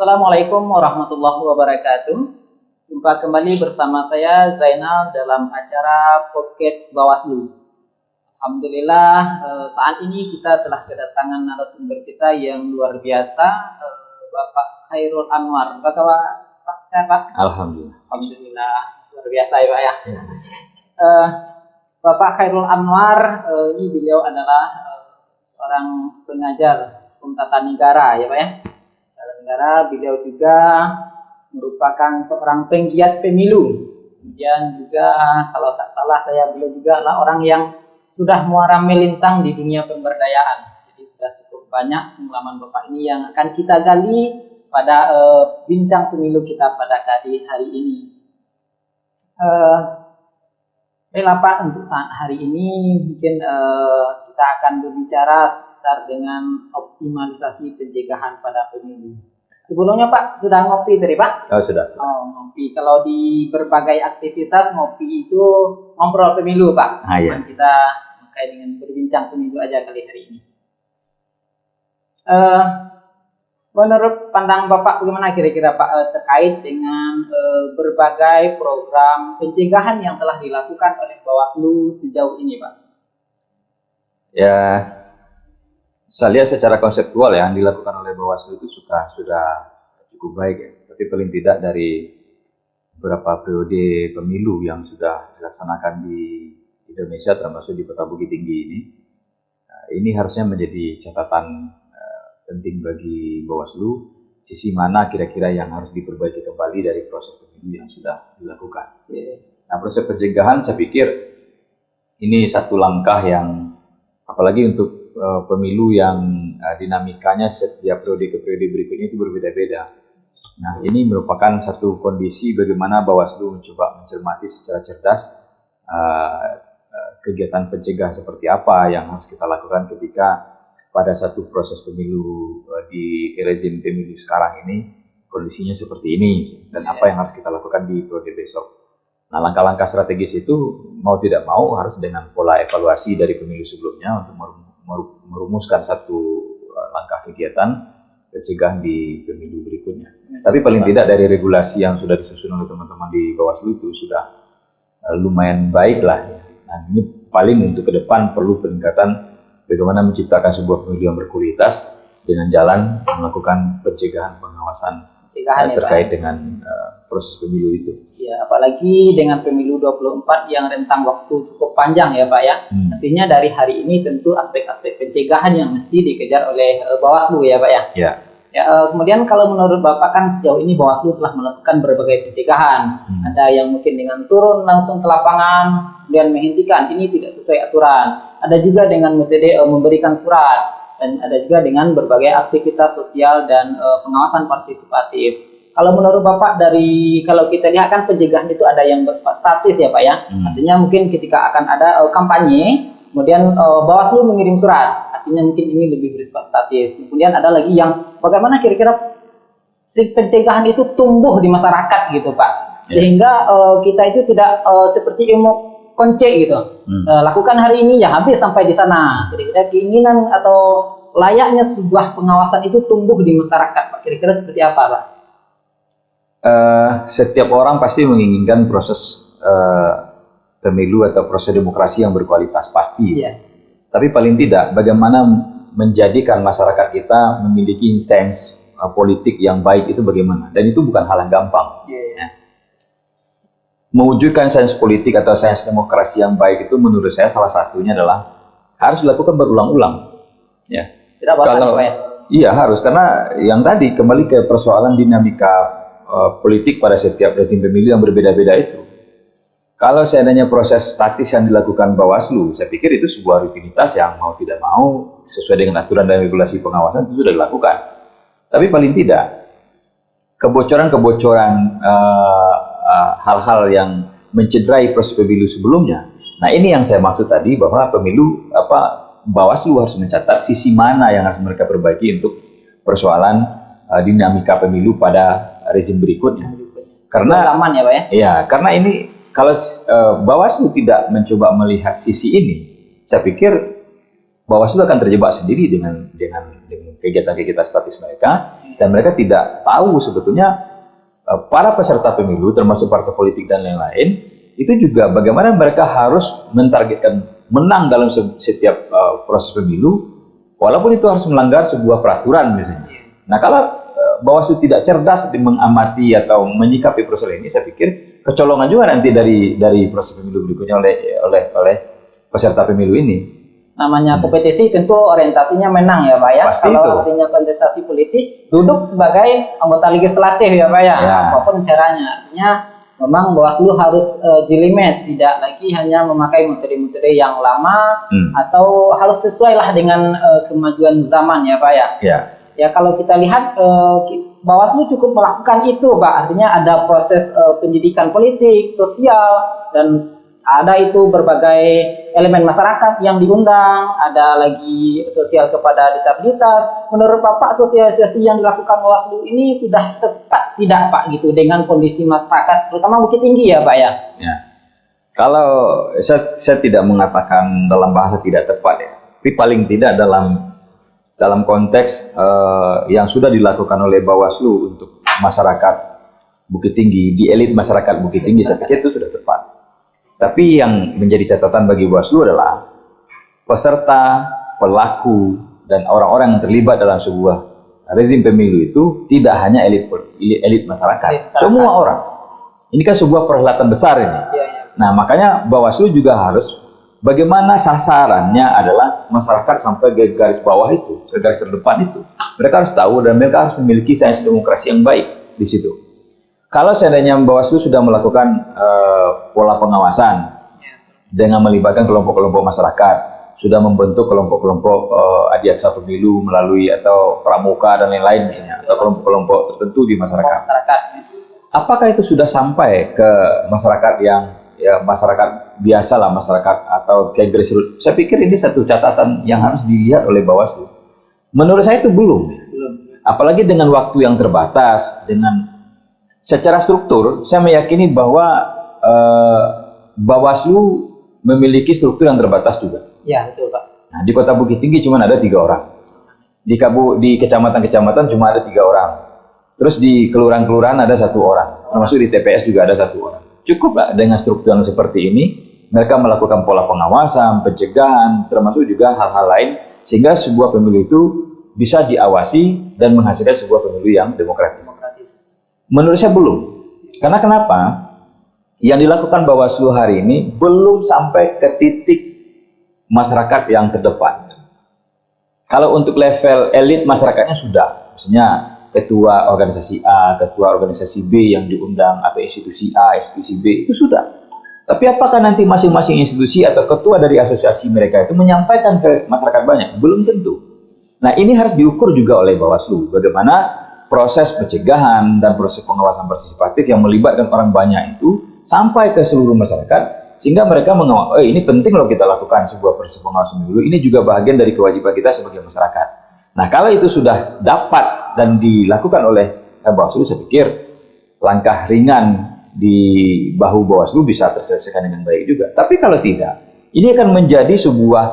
Assalamualaikum warahmatullahi wabarakatuh. Jumpa kembali bersama saya Zainal dalam acara podcast Bawaslu. Alhamdulillah saat ini kita telah kedatangan narasumber kita yang luar biasa, Bapak Khairul Anwar. Pak sehat Pak? Alhamdulillah. Alhamdulillah luar biasa ya Pak ya. Bapak Khairul Anwar ini beliau adalah seorang pengajar hukum tata negara ya Pak ya. Negara, beliau juga merupakan seorang penggiat pemilu. Kemudian juga kalau tak salah beliau juga adalah orang yang sudah muara melintang di dunia pemberdayaan. Jadi sudah cukup banyak pengalaman Bapak ini yang akan kita gali pada bincang pemilu kita pada hari ini. Baiklah Pak, untuk saat hari ini mungkin kita akan berbicara sekitar dengan optimalisasi pencegahan pada pemilu. Sebelumnya Pak, sudah ngopi tadi Pak? Oh, sudah. Oh, ngopi. Kalau di berbagai aktivitas ngopi itu ngobrol pemilu Pak. Iya. Kita makanya dengan berbincang pemilu aja kali hari ini. Menurut pandangan Bapak bagaimana kira-kira Pak terkait dengan berbagai program pencegahan yang telah dilakukan oleh Bawaslu sejauh ini Pak? Ya, saya lihat secara konseptual yang dilakukan oleh Bawaslu itu sudah cukup baik ya. Tapi paling tidak dari beberapa periode pemilu yang sudah dilaksanakan di Indonesia termasuk di Kota Bukit Tinggi ini harusnya menjadi catatan penting bagi Bawaslu, sisi mana kira-kira yang harus diperbaiki kembali dari proses pemilu yang sudah dilakukan. Nah, proses pencegahan saya pikir ini satu langkah yang apalagi untuk pemilu yang dinamikanya setiap periode ke periode berikutnya itu berbeda-beda. Nah, ini merupakan satu kondisi bagaimana Bawaslu mencoba mencermati secara cerdas kegiatan pencegahan seperti apa yang harus kita lakukan ketika pada satu proses pemilu di rezim pemilu sekarang ini kondisinya seperti ini dan apa yang harus kita lakukan di periode besok. Nah, langkah-langkah strategis itu mau tidak mau harus dengan pola evaluasi dari pemilu sebelumnya untuk merumuskan satu langkah kegiatan pencegahan di pemilu berikutnya. Tapi paling tidak dari regulasi yang sudah disusun oleh teman-teman di Bawaslu itu sudah lumayan baik lah. Nah, ini paling untuk ke depan perlu peningkatan bagaimana menciptakan sebuah pemilu yang berkualitas dengan jalan melakukan pencegahan pengawasan terkait dengan proses pemilu itu. Ya, apalagi dengan pemilu 24 yang rentang waktu cukup panjang ya Pak ya. Artinya dari hari ini tentu aspek-aspek pencegahan yang mesti dikejar oleh Bawaslu ya Pak ya. Ya. Kemudian kalau menurut Bapak kan sejauh ini Bawaslu telah melakukan berbagai pencegahan. Ada yang mungkin dengan turun langsung ke lapangan, kemudian menghentikan ini tidak sesuai aturan. Ada juga dengan metode memberikan surat. Dan ada juga dengan berbagai aktivitas sosial dan pengawasan partisipatif. Kalau menurut Bapak kalau kita lihat kan pencegahan itu ada yang bersifat statis ya Pak ya. Artinya mungkin ketika akan ada kampanye, kemudian Bawaslu mengirim surat. Artinya mungkin ini lebih bersifat statis. Kemudian ada lagi yang bagaimana kira-kira si pencegahan itu tumbuh di masyarakat gitu Pak. Sehingga kita itu tidak seperti ilmu konce gitu. Lakukan hari ini ya habis sampai di sana. Kira-kira keinginan atau layaknya sebuah pengawasan itu tumbuh di masyarakat Pak. Kira-kira seperti apa Pak? Setiap orang pasti menginginkan proses pemilu atau proses demokrasi yang berkualitas pasti. Tapi paling tidak bagaimana menjadikan masyarakat kita memiliki sense politik yang baik itu bagaimana, dan itu bukan hal yang gampang. Mewujudkan sains politik atau sains demokrasi yang baik itu menurut saya salah satunya adalah harus dilakukan berulang-ulang. Ya. Tidak bosan Pak ya? Iya harus, karena yang tadi kembali ke persoalan dinamika politik pada setiap rezim pemilu yang berbeda-beda itu. Kalau seandainya proses statis yang dilakukan Bawaslu, saya pikir itu sebuah rutinitas yang mau tidak mau sesuai dengan aturan dan regulasi pengawasan itu sudah dilakukan. Tapi paling tidak kebocoran-kebocoran hal-hal yang mencederai proses pemilu sebelumnya. Nah, ini yang saya maksud tadi bahwa Bawaslu harus mencatat sisi mana yang harus mereka perbaiki untuk persoalan dinamika pemilu pada rezim berikutnya. Karena zaman ya Pak ya? Iya, karena ini kalau Bawaslu tidak mencoba melihat sisi ini, saya pikir Bawaslu akan terjebak sendiri dengan kegiatan-kegiatan statis mereka, dan mereka tidak tahu sebetulnya para peserta pemilu termasuk partai politik dan lain-lain itu juga bagaimana mereka harus mentargetkan menang dalam setiap proses pemilu, walaupun itu harus melanggar sebuah peraturan misalnya. Nah, kalau Bawaslu tidak cerdas mengamati atau menyikapi proses ini, saya pikir kecolongan juga nanti dari proses pemilu berikutnya oleh peserta pemilu ini. Namanya kompetisi tentu orientasinya menang ya Pak ya. Pasti kalau itu. artinya kontestasi politik, duduk sebagai anggota legislatif ya Pak ya, apapun caranya. Artinya memang Bawaslu harus jelimet, tidak lagi hanya memakai metode-metode yang lama, atau harus sesuai lah dengan kemajuan zaman ya Pak ya. Ya kalau kita lihat Bawaslu cukup melakukan itu Pak, artinya ada proses pendidikan politik, sosial, dan ada itu berbagai elemen masyarakat yang diundang, ada lagi sosial kepada disabilitas. Menurut Bapak, sosialisasi yang dilakukan Bawaslu ini sudah tepat tidak Pak gitu dengan kondisi masyarakat, terutama Bukit Tinggi ya Pak ya? Ya. Kalau saya tidak mengatakan dalam bahasa tidak tepat ya, tapi paling tidak dalam konteks yang sudah dilakukan oleh Bawaslu untuk masyarakat Bukit Tinggi, di elit masyarakat Bukit Tinggi, saya pikir itu sudah tepat. Tapi yang menjadi catatan bagi Bawaslu adalah peserta, pelaku, dan orang-orang yang terlibat dalam sebuah rezim pemilu itu tidak hanya elit masyarakat, semua orang. Ini kan sebuah perhelatan besar ini. Nah, makanya Bawaslu juga harus bagaimana sasarannya adalah masyarakat sampai ke garis bawah itu, ke garis terdepan itu. Mereka harus tahu dan mereka harus memiliki sains demokrasi yang baik di situ. Kalau seandainya Bawaslu sudah melakukan pola pengawasan dengan melibatkan kelompok-kelompok masyarakat, sudah membentuk kelompok-kelompok adiaksa pemilu melalui atau pramuka dan lain-lain misalnya, atau kelompok-kelompok tertentu di masyarakat. Apakah itu sudah sampai ke masyarakat yang masyarakat biasa lah, masyarakat atau kayak grassroots? Saya pikir ini satu catatan yang harus dilihat oleh Bawaslu. Menurut saya itu belum. Apalagi dengan waktu yang terbatas, dengan secara struktur, saya meyakini bahwa Bawaslu memiliki struktur yang terbatas juga. Ya, betul Pak. Nah, di Kota Bukit Tinggi cuma ada 3 orang. Di kecamatan-kecamatan cuma ada 3 orang. Terus di kelurahan-kelurahan ada 1 orang. Termasuk di TPS juga ada 1 orang. Cukup lah dengan struktur yang seperti ini. Mereka melakukan pola pengawasan, pencegahan, termasuk juga hal-hal lain, sehingga sebuah pemilu itu bisa diawasi dan menghasilkan sebuah pemilu yang demokratis. Menurut saya belum. Karena kenapa? Yang dilakukan Bawaslu hari ini belum sampai ke titik masyarakat yang terdepan. Kalau untuk level elit masyarakatnya sudah, misalnya ketua organisasi A, ketua organisasi B yang diundang, atau institusi A, institusi B, itu sudah. Tapi apakah nanti masing-masing institusi atau ketua dari asosiasi mereka itu menyampaikan ke masyarakat banyak? Belum tentu. Nah, ini harus diukur juga oleh Bawaslu. Bagaimana proses pencegahan dan proses pengawasan partisipatif yang melibatkan orang banyak itu sampai ke seluruh masyarakat, sehingga mereka mengawal, ini penting loh kita lakukan sebuah proses pengawasan pemilu, ini juga bagian dari kewajiban kita sebagai masyarakat. Nah, kalau itu sudah dapat dan dilakukan oleh Bawaslu, saya pikir langkah ringan di bahu Bawaslu bisa terselesaikan dengan baik juga. Tapi kalau tidak, ini akan menjadi sebuah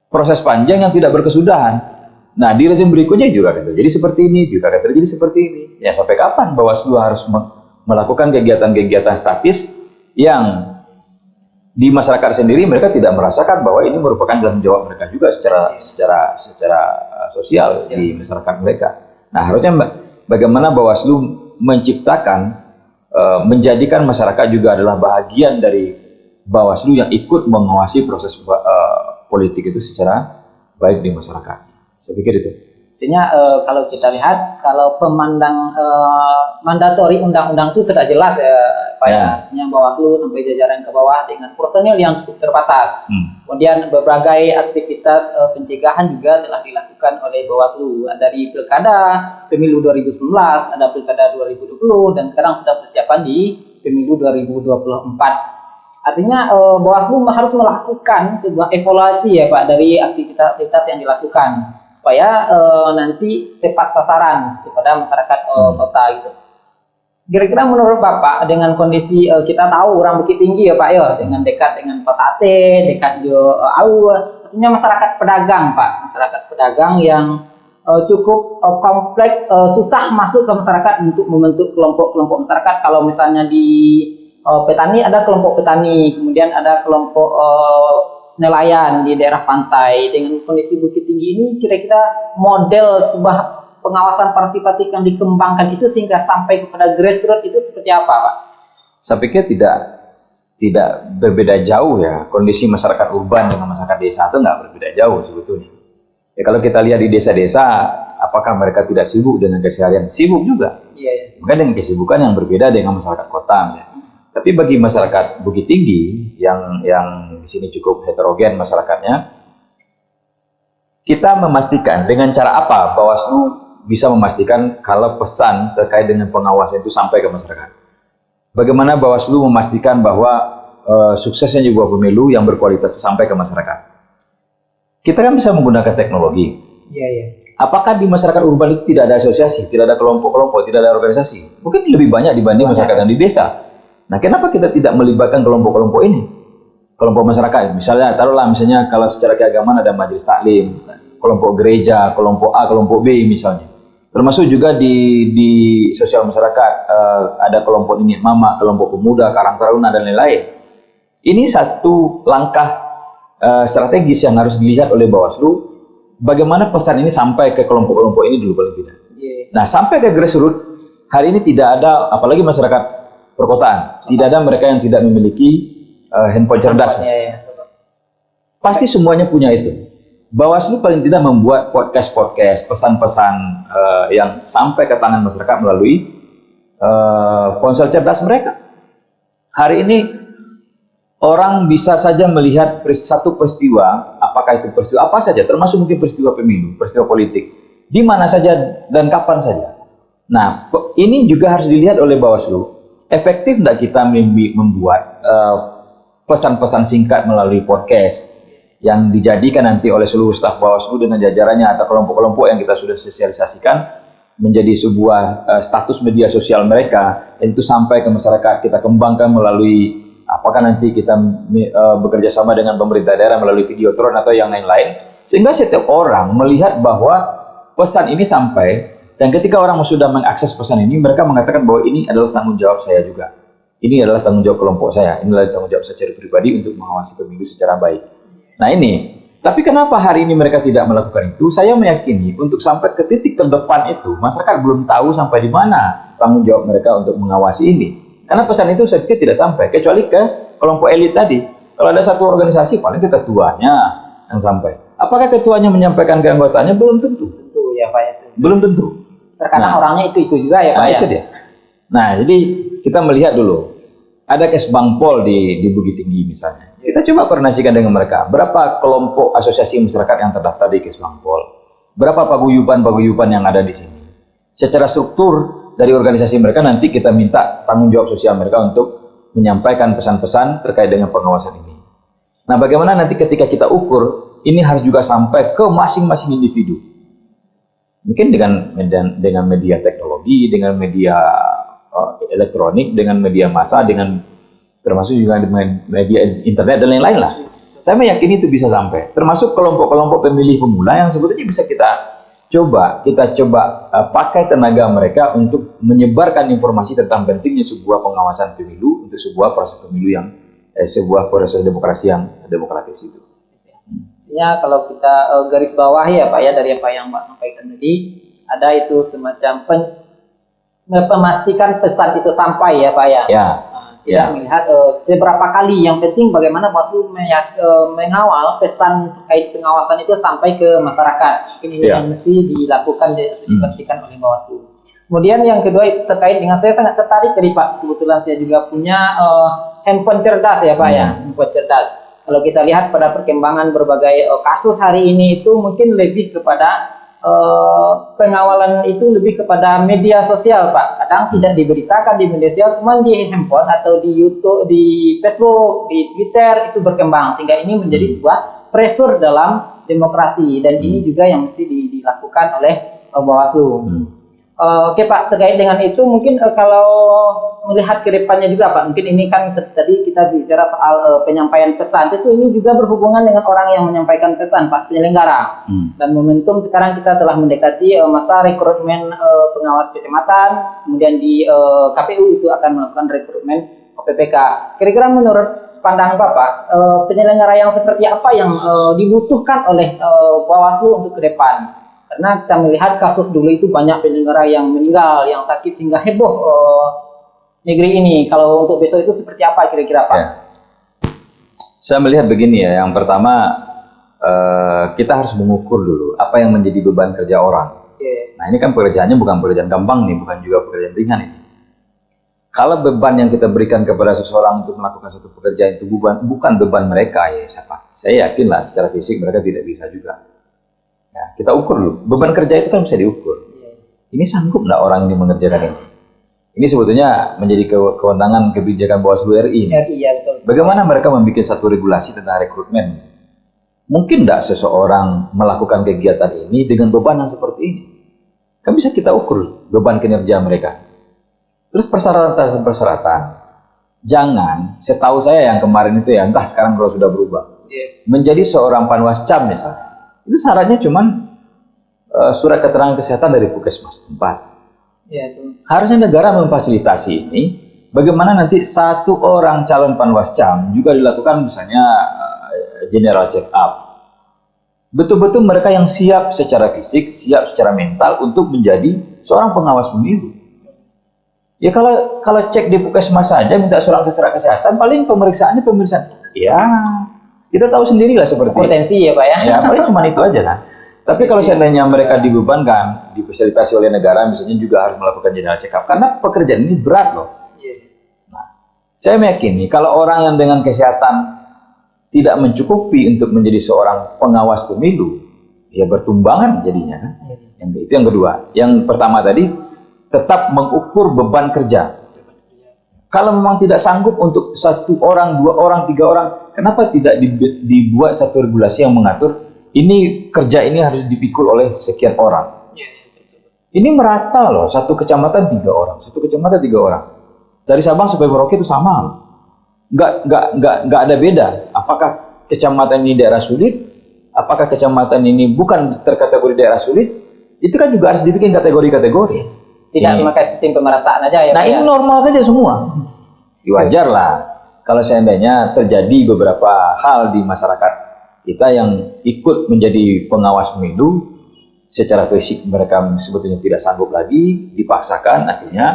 proses panjang yang tidak berkesudahan. Nah, di rezim berikutnya juga akan terjadi seperti ini, juga akan terjadi seperti ini. Ya, sampai kapan Bawaslu harus melakukan kegiatan-kegiatan statis yang di masyarakat sendiri mereka tidak merasakan bahwa ini merupakan tanggung jawab mereka juga secara sosial di masyarakat mereka. Nah, harusnya bagaimana Bawaslu menciptakan, menjadikan masyarakat juga adalah bahagian dari Bawaslu yang ikut mengawasi proses politik itu secara baik di masyarakat. Saya pikir itu. Artinya kalau kita lihat, kalau pemandang mandatori undang-undang itu sudah jelas ya Pak ya. Artinya Bawaslu sampai jajaran ke bawah dengan personil yang cukup terbatas. Kemudian berbagai aktivitas pencegahan juga telah dilakukan oleh Bawaslu. Dari pilkada pemilu 2019, ada pilkada 2020, dan sekarang sudah persiapan di pemilu 2024. Artinya Bawaslu harus melakukan sebuah evaluasi ya Pak dari aktivitas yang dilakukan, supaya nanti tepat sasaran kepada masyarakat kota gitu. Kira-kira menurut Bapak, dengan kondisi kita tahu orang Bukit Tinggi ya Pak ya, dengan dekat dengan Pasate, dekat di tentunya masyarakat pedagang, Pak. Masyarakat pedagang yang cukup kompleks, susah masuk ke masyarakat untuk membentuk kelompok-kelompok masyarakat. Kalau misalnya di petani ada kelompok petani, kemudian ada kelompok nelayan di daerah pantai. Dengan kondisi Bukit Tinggi ini, kira-kira model sebuah pengawasan partisipatif yang dikembangkan itu sehingga sampai kepada grassroots itu seperti apa, Pak? Saya pikir tidak berbeda jauh ya, kondisi masyarakat urban dengan masyarakat desa itu nggak berbeda jauh sebetulnya. Ya kalau kita lihat di desa-desa, apakah mereka tidak sibuk dengan keseharian? Sibuk juga. Iya. Mungkin dengan kesibukan yang berbeda dengan masyarakat kota. Ya. Tapi bagi masyarakat Bukit Tinggi yang di sini cukup heterogen masyarakatnya, kita memastikan dengan cara apa Bawaslu bisa memastikan kalau pesan terkait dengan pengawasan itu sampai ke masyarakat. Bagaimana Bawaslu memastikan bahwa suksesnya juga pemilu yang berkualitas itu sampai ke masyarakat. Kita kan bisa menggunakan teknologi. Iya. Apakah di masyarakat urban itu tidak ada asosiasi, tidak ada kelompok-kelompok, tidak ada organisasi? Mungkin lebih banyak dibanding masyarakat yang di desa. Nah, kenapa kita tidak melibatkan kelompok-kelompok ini? Kelompok masyarakat, misalnya, taruhlah misalnya kalau secara keagamaan ada majelis taklim, kelompok gereja, kelompok A, kelompok B misalnya. Termasuk juga di sosial masyarakat, ada kelompok ini mama, kelompok pemuda, karang taruna, dan lain-lain. Ini satu langkah strategis yang harus dilihat oleh Bawaslu, bagaimana pesan ini sampai ke kelompok-kelompok ini dulu paling tidak. Nah, sampai ke grassroots, hari ini tidak ada, apalagi masyarakat perkotaan, tidak ada mereka yang tidak memiliki handphone cerdas. Pasti semuanya punya itu. Bawaslu paling tidak membuat podcast-podcast, pesan-pesan yang sampai ke tangan masyarakat melalui ponsel cerdas mereka. Hari ini orang bisa saja melihat satu peristiwa, apakah itu peristiwa apa saja, termasuk mungkin peristiwa pemilu, peristiwa politik, di mana saja dan kapan saja. Nah, ini juga harus dilihat oleh Bawaslu. Efektif tidak kita membuat pesan-pesan singkat melalui podcast yang dijadikan nanti oleh seluruh staf Bawaslu dengan jajarannya atau kelompok-kelompok yang kita sudah sosialisasikan menjadi sebuah status media sosial mereka, dan itu sampai ke masyarakat, kita kembangkan melalui apakah nanti kita bekerja sama dengan pemerintah daerah melalui videotron atau yang lain-lain, sehingga setiap orang melihat bahwa pesan ini sampai, dan ketika orang sudah mengakses pesan ini, mereka mengatakan bahwa ini adalah tanggung jawab saya juga. Ini adalah tanggung jawab kelompok saya, ini adalah tanggung jawab secara pribadi untuk mengawasi pemilu secara baik. Nah ini, tapi kenapa hari ini mereka tidak melakukan itu? Saya meyakini untuk sampai ke titik terdepan itu, masyarakat belum tahu sampai di mana tanggung jawab mereka untuk mengawasi ini. Karena pesan itu saya pikir tidak sampai, kecuali ke kelompok elit tadi. Kalau ada satu organisasi, paling ke ketuanya yang sampai. Apakah ketuanya menyampaikan ke anggotanya? Belum tentu. Tentu ya Pak. Itu. Belum tentu. Terkadang orangnya itu juga ya Pak. Itu dia. Nah, jadi kita melihat dulu. Ada Kesbangpol di Bukit Tinggi misalnya. Kita coba koordinasikan dengan mereka. Berapa kelompok asosiasi masyarakat yang terdaftar di Kesbangpol? Berapa paguyuban-paguyuban yang ada di sini? Secara struktur dari organisasi mereka nanti kita minta tanggung jawab sosial mereka untuk menyampaikan pesan-pesan terkait dengan pengawasan ini. Nah, bagaimana nanti ketika kita ukur, ini harus juga sampai ke masing-masing individu. Mungkin dengan media teknologi, dengan media elektronik, dengan media massa, dengan termasuk juga dengan media internet dan lain-lain lah. Saya meyakini itu bisa sampai. Termasuk kelompok-kelompok pemilih pemula yang sebetulnya bisa kita coba pakai tenaga mereka untuk menyebarkan informasi tentang pentingnya sebuah pengawasan pemilu untuk sebuah proses pemilu yang sebuah proses demokrasi yang demokratis itu. Ya, kalau kita garis bawah ya Pak ya, dari apa yang Pak sampaikan tadi, ada itu semacam memastikan pesan itu sampai ya Pak ya. Tidak melihat seberapa kali, yang penting bagaimana Bawaslu mengawal pesan terkait pengawasan itu sampai ke masyarakat. Ini yang mesti dilakukan, dipastikan oleh Bawaslu. Kemudian yang kedua itu terkait dengan, saya sangat tertarik tadi Pak, kebetulan saya juga punya handphone cerdas ya Pak ya, handphone cerdas. Kalau kita lihat pada perkembangan berbagai kasus hari ini itu mungkin lebih kepada pengawalan itu lebih kepada media sosial Pak. Kadang tidak diberitakan di media sosial, cuma di handphone atau di YouTube, di Facebook, di Twitter itu berkembang, sehingga ini menjadi sebuah pressure dalam demokrasi, dan ini juga yang mesti dilakukan oleh Bawaslu. Oke Pak, terkait dengan itu mungkin kalau melihat ke depannya juga Pak, mungkin ini kan tadi kita bicara soal penyampaian pesan, itu ini juga berhubungan dengan orang yang menyampaikan pesan Pak, penyelenggara. Dan momentum sekarang kita telah mendekati masa rekrutmen pengawas kecamatan, kemudian di KPU itu akan melakukan rekrutmen OPPK. Kira-kira menurut pandangan Bapak, penyelenggara yang seperti apa yang dibutuhkan oleh Bawaslu untuk ke depan? Karena kita melihat kasus dulu itu banyak penyelenggara yang meninggal, yang sakit sehingga heboh negeri ini. Kalau untuk besok itu seperti apa kira-kira Pak? Ya. Saya melihat begini ya, yang pertama kita harus mengukur dulu apa yang menjadi beban kerja orang. Nah ini kan pekerjaannya bukan pekerjaan gampang nih, bukan juga pekerjaan ringan ini. Kalau beban yang kita berikan kepada seseorang untuk melakukan satu pekerjaan itu bukan beban mereka, ya saya yakin lah secara fisik mereka tidak bisa juga. Ya, kita ukur dulu. Beban kerja itu kan bisa diukur. Ini sanggup nggak orang ini mengerjakan ini? Ini sebetulnya menjadi kewenangan kebijakan Bawaslu RI. Iya, betul. Bagaimana mereka membuat satu regulasi tentang rekrutmen? Mungkin nggak seseorang melakukan kegiatan ini dengan beban yang seperti ini? Kan bisa kita ukur beban kinerja mereka. Terus persyaratan. Jangan, setahu saya yang kemarin itu ya, entah sekarang kalau sudah berubah. Menjadi seorang panwascam misalnya. Itu syaratnya cuman surat keterangan kesehatan dari puskesmas tempat. Ya, itu. Harusnya negara memfasilitasi ini. Bagaimana nanti satu orang calon panwascam juga dilakukan misalnya general check up. Betul-betul mereka yang siap secara fisik, siap secara mental untuk menjadi seorang pengawas pemilu. Ya kalau cek di puskesmas saja minta surat kesehatan, paling pemeriksaan. Ya. Kita tahu sendirilah seperti potensi ya Pak ya. Ya paling cuma itu aja kan. Tapi kalau seandainya mereka dibebankan, difasilitasi oleh negara, misalnya juga harus melakukan general check up, karena pekerjaan ini berat loh. Nah, saya meyakini kalau orang yang dengan kesehatan tidak mencukupi untuk menjadi seorang pengawas pemilu, ya bertumbangan jadinya kan. Itu yang kedua. Yang pertama tadi tetap mengukur beban kerja. Kalau memang tidak sanggup untuk satu orang, dua orang, tiga orang, kenapa tidak dibuat satu regulasi yang mengatur ini kerja ini harus dipikul oleh sekian orang? Ini merata loh, satu kecamatan 3 orang, satu kecamatan 3 orang. Dari Sabang sampai Merauke itu sama. Nggak ada beda. Apakah kecamatan ini daerah sulit? Apakah kecamatan ini bukan terkategori daerah sulit? Itu kan juga harus dibikin kategori-kategori. Tidak memakai sistem pemerataan aja ya. Nah ini normal saja semua. Wajar lah kalau seandainya terjadi beberapa hal di masyarakat kita yang ikut menjadi pengawas pemilu, secara fisik mereka sebetulnya tidak sanggup lagi, dipaksakan, akhirnya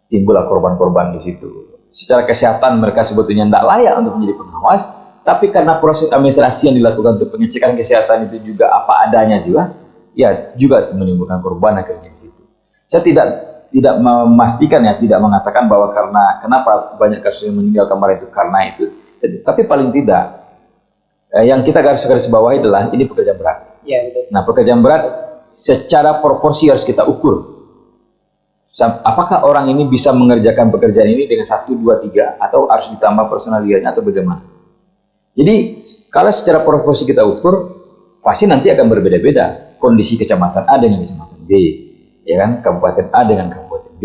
timbullah korban-korban di situ. Secara kesehatan mereka sebetulnya tidak layak untuk menjadi pengawas, tapi karena proses administrasi yang dilakukan untuk pengecekan kesehatan itu juga apa adanya juga, ya juga menimbulkan korban akhirnya di situ. Saya tidak memastikan ya, tidak mengatakan bahwa kenapa banyak kasus yang meninggal kemarin itu karena itu. Tapi paling tidak yang kita garis bawahi adalah ini pekerjaan berat. Ya, betul. Nah, pekerjaan berat secara proporsi harus kita ukur. Apakah orang ini bisa mengerjakan pekerjaan ini dengan 1, 2, 3 atau harus ditambah personaliannya atau bagaimana? Jadi kalau secara proporsi kita ukur, pasti nanti akan berbeda-beda kondisi kecamatan A dengan kecamatan B. Ya kan, kabupaten A dengan kabupaten B.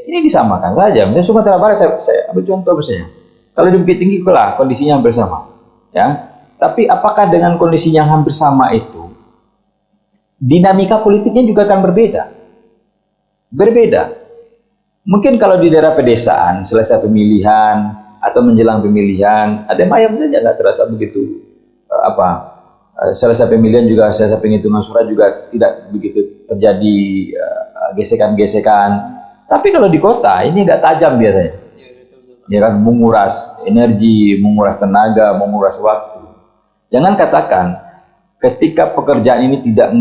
Ini disamakan saja. Misalnya Sumatera Barat, saya ambil contoh misalnya. Kalau di Bukit Tinggi lah kondisinya hampir sama. Ya, tapi apakah dengan kondisinya hampir sama itu, dinamika politiknya juga akan berbeda? Berbeda. Mungkin kalau di daerah pedesaan, selesai pemilihan atau menjelang pemilihan, ada yang ayam saja nggak terasa begitu selesai pemilihan juga, selesai penghitungan suara juga tidak begitu terjadi gesekan-gesekan. Tapi kalau di kota ini agak tajam biasanya. Ya kan, menguras energi, menguras tenaga, menguras waktu. Jangan katakan ketika pekerjaan ini tidak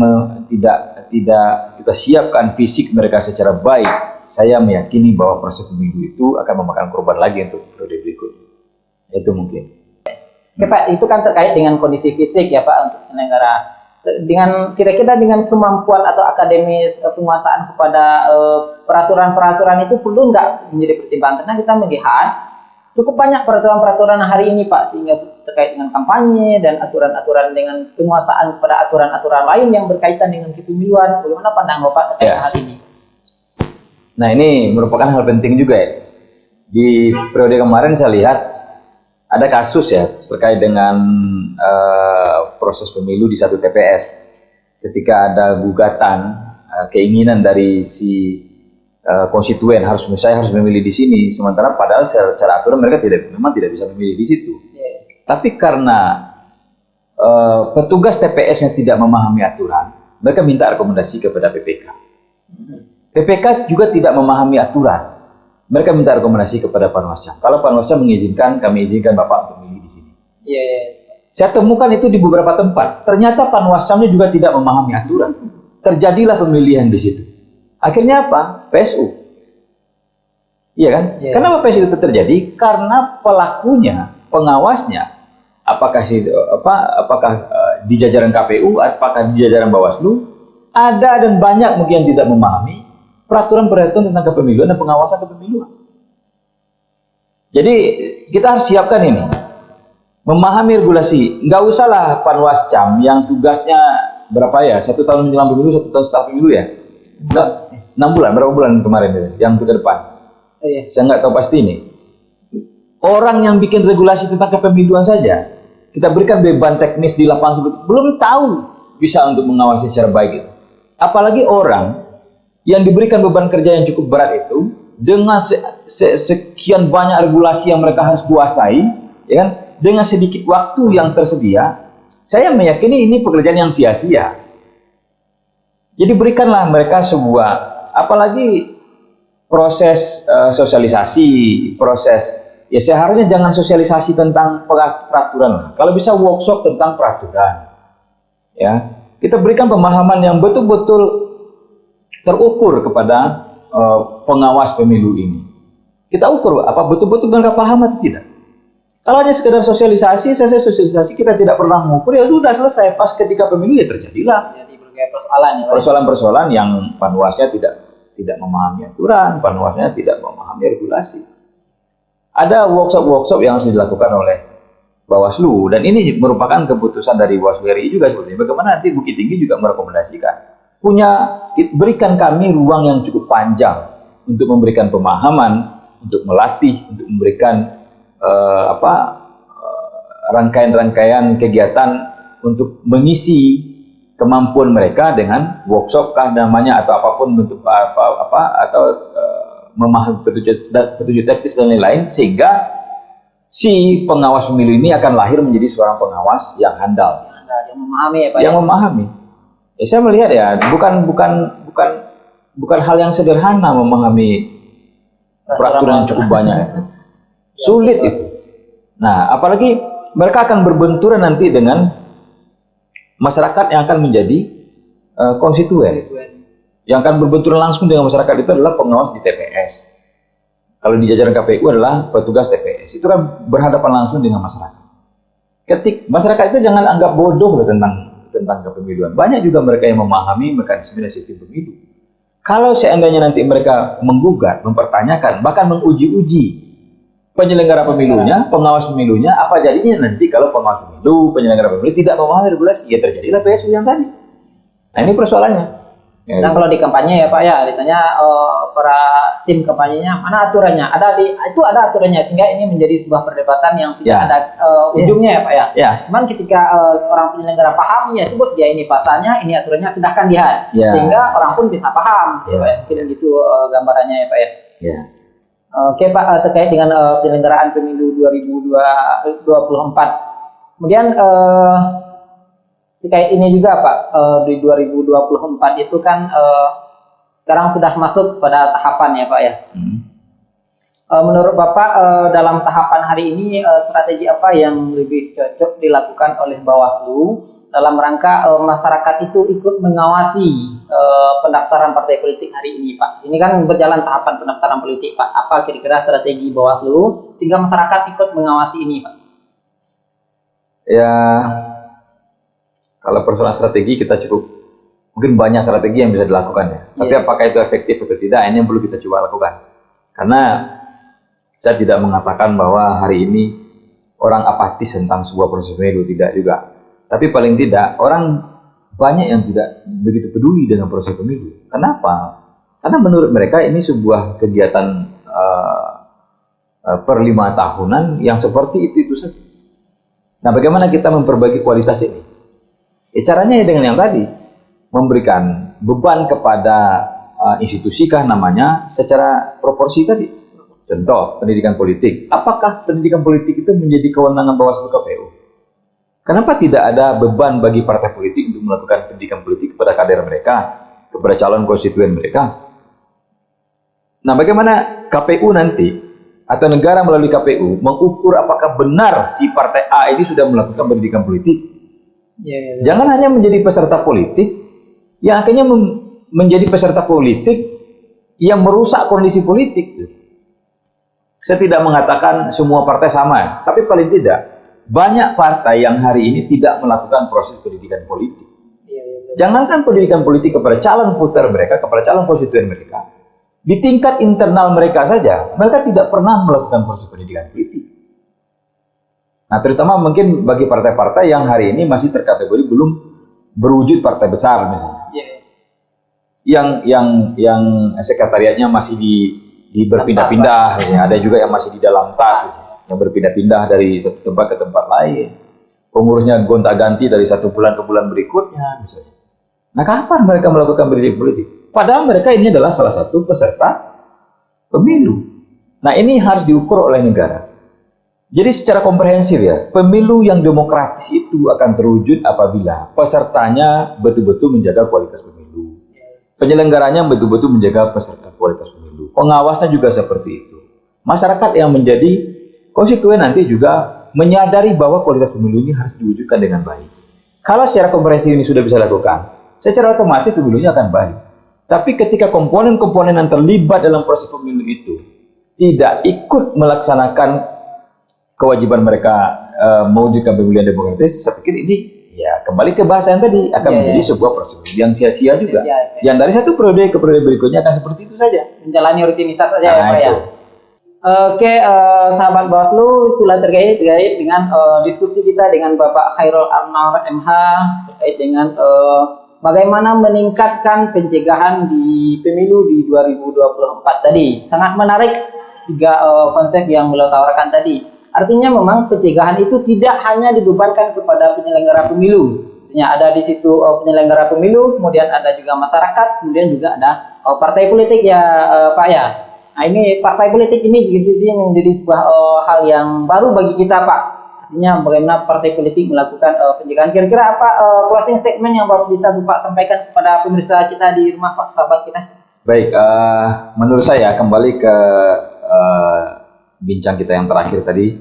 kita siapkan fisik mereka secara baik, saya meyakini bahwa proses pemilu itu akan memakan korban lagi untuk periode berikutnya. Itu mungkin. Oke Pak, itu kan terkait dengan kondisi fisik ya Pak untuk penyelenggara. Dengan kira-kira dengan kemampuan atau akademis penguasaan kepada peraturan-peraturan itu perlu nggak menjadi pertimbangan? Karena kita melihat cukup banyak peraturan-peraturan hari ini Pak, sehingga terkait dengan kampanye dan aturan-aturan dengan penguasaan kepada aturan-aturan lain yang berkaitan dengan kepemiluan. Bagaimana pandangan Bapak terkait hal ini? Nah, ini merupakan hal penting juga ya. Di periode kemarin saya lihat ada kasus ya terkait dengan proses pemilu di satu TPS. Ketika ada gugatan keinginan dari si konstituen saya harus memilih di sini, sementara padahal secara aturan mereka memang tidak bisa memilih di situ. Tapi karena petugas TPS-nya tidak memahami aturan, mereka minta rekomendasi kepada PPK. PPK juga tidak memahami aturan. Mereka minta rekomendasi kepada Panwascam. Kalau Panwascam mengizinkan, kami izinkan Bapak untuk memilih di sini. Saya temukan itu di beberapa tempat. Ternyata Panwascamnya juga tidak memahami aturan. Terjadilah pemilihan di situ. Akhirnya apa? PSU. Iya kan? Kenapa PSU itu terjadi? Karena pelakunya, pengawasnya, apakah di jajaran KPU, apakah di jajaran Bawaslu, ada dan banyak mungkin yang tidak memahami peraturan-peraturan tentang kepemiluan dan pengawasan kepemiluan. Jadi kita harus siapkan ini, memahami regulasi. Nggak usahlah Panwascam yang tugasnya berapa ya? 1 tahun menjelang pemilu, 1 tahun setelah pemilu ya? 6 bulan, berapa bulan kemarin yang ke depan? Saya nggak tahu pasti ini. Orang yang bikin regulasi tentang kepemiluan saja, kita berikan beban teknis di lapangan seperti belum tahu bisa untuk mengawasi secara baik itu. Apalagi orang yang diberikan beban kerja yang cukup berat itu dengan sekian banyak regulasi yang mereka harus kuasai, ya kan? Dengan sedikit waktu yang tersedia, saya meyakini ini pekerjaan yang sia-sia. Jadi berikanlah mereka sebuah, apalagi proses sosialisasi, proses ya seharusnya jangan sosialisasi tentang peraturan. Kalau bisa workshop tentang peraturan, ya kita berikan pemahaman yang betul-betul terukur kepada pengawas pemilu ini. Kita ukur apa betul-betul mereka paham atau tidak. Kalau hanya sekedar sosialisasi, kita tidak pernah mengukur, ya sudah selesai. Pas ketika pemilu ya terjadilah persoalan yang Panwasnya tidak memahami aturan, Panwasnya tidak memahami regulasi. Ada workshop yang harus dilakukan oleh Bawaslu, dan ini merupakan keputusan dari Bawaslu RI juga sebetulnya. Bagaimana nanti Bukit Tinggi juga merekomendasikan. Berikan kami ruang yang cukup panjang untuk memberikan pemahaman, untuk melatih, untuk memberikan rangkaian-rangkaian kegiatan untuk mengisi kemampuan mereka dengan workshop namanya atau apapun bentuk memahami petunjuk teknis dan lain-lain, sehingga si pengawas pemilu ini akan lahir menjadi seorang pengawas yang handal, yang memahami ya Pak. Yang memahami. Ya, saya melihat ya bukan hal yang sederhana memahami peraturan yang cukup banyak itu. Sulit itu. Nah, apalagi mereka akan berbenturan nanti dengan masyarakat yang akan menjadi konstituen. Yang akan berbenturan langsung dengan masyarakat itu adalah pengawas di TPS. Kalau di jajaran KPU adalah petugas TPS. Itu kan berhadapan langsung dengan masyarakat. Masyarakat itu jangan anggap bodoh loh tentang kepemiluan. Banyak juga mereka yang memahami mekanisme dan sistem pemilu. Kalau seandainya nanti mereka menggugat, mempertanyakan, bahkan menguji-uji penyelenggara pemilunya, pengawas pemilunya, apa jadinya nanti kalau pengawas pemilu, penyelenggara pemilu tidak memahami regulasi, ya terjadilah PSU yang tadi. Nah, ini persoalannya. Dan kalau di kampanye ya Pak ya, ditanya para tim kampanyenya mana aturannya? Itu ada aturannya, sehingga ini menjadi sebuah perdebatan yang tidak ada ujungnya ya Pak ya. Cuman ketika seorang penyelenggara paham, ya sebut dia ini pasalnya, ini aturannya, sedangkan dia, sehingga orang pun bisa paham. Ya Pak ya. Mungkin gitu gambarannya ya Pak ya. Oke Pak, terkait dengan penyelenggaraan pemilu 2024. Kemudian terkait ini juga Pak, di 2024 itu kan sekarang sudah masuk pada tahapan ya Pak ya. Menurut Bapak dalam tahapan hari ini strategi apa yang lebih cocok dilakukan oleh Bawaslu dalam rangka masyarakat itu ikut mengawasi pendaftaran partai politik hari ini Pak? Ini kan berjalan tahapan pendaftaran politik Pak. Apa kira-kira strategi Bawaslu sehingga masyarakat ikut mengawasi ini Pak? Ya, kalau persoalan strategi kita mungkin banyak strategi yang bisa dilakukan ya. Tapi apakah itu efektif atau tidak, ini yang perlu kita coba lakukan. Karena saya tidak mengatakan bahwa hari ini orang apatis tentang sebuah proses pemilu, tidak juga. Tapi paling tidak orang banyak yang tidak begitu peduli dengan proses pemilu. Kenapa? Karena menurut mereka ini sebuah kegiatan per 5 tahunan yang seperti itu saja. Nah, bagaimana kita memperbaiki kualitas ini? Caranya ya dengan yang tadi, memberikan beban kepada institusi kah namanya secara proporsi tadi. Contoh, pendidikan politik. Apakah pendidikan politik itu menjadi kewenangan Bawaslu KPU? Kenapa tidak ada beban bagi partai politik untuk melakukan pendidikan politik kepada kader mereka, kepada calon konstituen mereka? Nah, bagaimana KPU nanti atau negara melalui KPU mengukur apakah benar si partai A ini sudah melakukan pendidikan politik? Jangan hanya menjadi peserta politik yang akhirnya menjadi peserta politik yang merusak kondisi politik. Saya tidak mengatakan semua partai sama, tapi paling tidak banyak partai yang hari ini tidak melakukan proses pendidikan politik. Jangankan pendidikan politik kepada calon voter mereka, kepada calon konstituen mereka, di tingkat internal mereka saja, mereka tidak pernah melakukan proses pendidikan politik. Nah, terutama mungkin bagi partai-partai yang hari ini masih terkategori belum berwujud partai besar misalnya. Yang sekretariatnya masih di berpindah-pindah, ada juga yang masih di dalam tas, yang berpindah-pindah dari satu tempat ke tempat lain. Pengurusnya gonta-ganti dari satu bulan ke bulan berikutnya misalnya. Nah, kapan mereka melakukan pendidikan politik? Padahal mereka ini adalah salah satu peserta pemilu. Nah, ini harus diukur oleh negara. Jadi secara komprehensif ya, pemilu yang demokratis itu akan terwujud apabila pesertanya betul-betul menjaga kualitas pemilu. Penyelenggaranya betul-betul menjaga peserta kualitas pemilu. Pengawasnya juga seperti itu. Masyarakat yang menjadi konstituen nanti juga menyadari bahwa kualitas pemilu ini harus diwujudkan dengan baik. Kalau secara komprehensif ini sudah bisa dilakukan, secara otomatis pemilunya akan baik. Tapi ketika komponen-komponen yang terlibat dalam proses pemilu itu tidak ikut melaksanakan kewajiban mereka mewujudkan pemilu yang demokratis, saya pikir ini ya kembali ke bahasa yang tadi akan menjadi sebuah proses yang sia-sia juga. Yang dari satu periode ke periode berikutnya akan seperti itu saja. Menjalani rutinitas saja ya Pak ya. Oke, sahabat Bawaslu, itulah terkait dengan diskusi kita dengan Bapak Khairul Anwar MH terkait dengan bagaimana meningkatkan pencegahan di pemilu di 2024 tadi. Sangat menarik tiga konsep yang beliau tawarkan tadi. Artinya memang pencegahan itu tidak hanya dibebankan kepada penyelenggara pemilu. Artinya ada di situ penyelenggara pemilu, kemudian ada juga masyarakat, kemudian juga ada partai politik ya Pak ya. Nah, ini partai politik ini jadi menjadi sebuah hal yang baru bagi kita Pak. Artinya bagaimana partai politik melakukan pencegahan. Kira-kira apa closing statement yang Bapak bisa Bapak sampaikan kepada pemirsa kita di rumah Pak, sahabat kita? Baik, menurut saya kembali ke bincang kita yang terakhir tadi,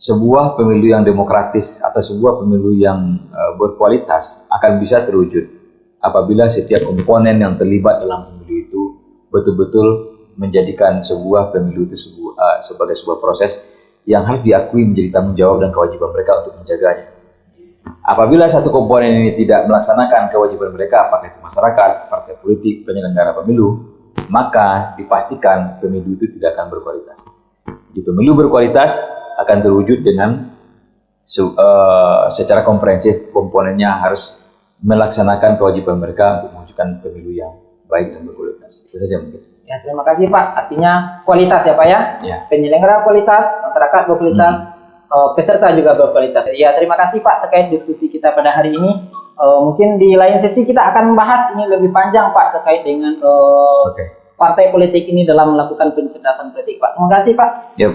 sebuah pemilu yang demokratis atau sebuah pemilu yang berkualitas akan bisa terwujud apabila setiap komponen yang terlibat dalam pemilu itu betul-betul menjadikan sebuah pemilu itu sebagai sebuah proses yang harus diakui menjadi tanggung jawab dan kewajiban mereka untuk menjaganya. Apabila satu komponen ini tidak melaksanakan kewajiban mereka, apakah itu masyarakat, partai politik, penyelenggara pemilu, maka dipastikan pemilu itu tidak akan berkualitas. Di pemilu berkualitas akan terwujud dengan secara komprehensif komponennya harus melaksanakan kewajiban mereka untuk mewujudkan pemilu yang baik dan berkualitas. Itu saja mungkin. Ya, terima kasih Pak. Artinya kualitas ya Pak ya. Penyelenggara kualitas, masyarakat berkualitas, peserta juga berkualitas. Ya, terima kasih Pak terkait diskusi kita pada hari ini. Mungkin di lain sesi kita akan membahas ini lebih panjang Pak terkait dengan partai politik ini dalam melakukan pencerdasan politik Pak. Terima kasih Pak. Yep.